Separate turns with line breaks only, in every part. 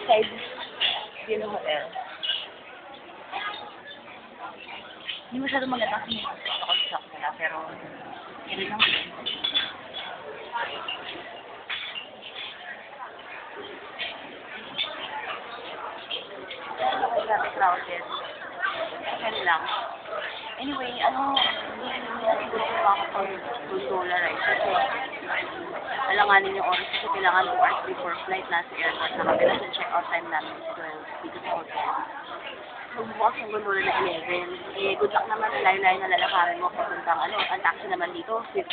Side view ng hotel. Hindi masyado maganda kasi may construct nila, pero yun lang. Grabe crowded. Yan lang. Anyway, hindi siguro ko makakapag-dolarize kasi alanganin yung oras kasi kailangan 2 hours before flight nasa airport. Nakapila sa check-out time namin is 12 dito sa hotel. Magbubukas yung gondola na 11. Eh, good luck naman, layo-layo na lalakarin mo papuntang ang taxi naman dito, $50.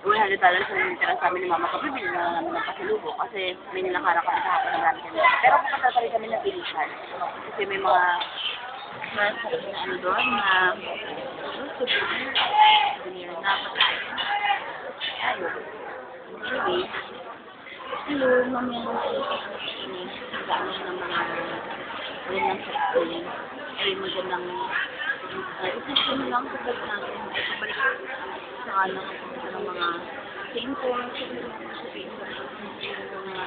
$100 na nitira sa amin ni Mama Kapibili na namin ng pasalubong kasi may nilakaran kami sa hapon na marami kami. Pero pupunta pa rin kami ng bilisan kasi may mga doon na souvenir na pagkain. Ayun. Anyway, hello, mamaya naman nag-ano ng mga magandang sightseeing. Ay, magandang isip lang sa bag natin. Ay, kapalik sa ano, ng mga paintballs, sa paintballs, mga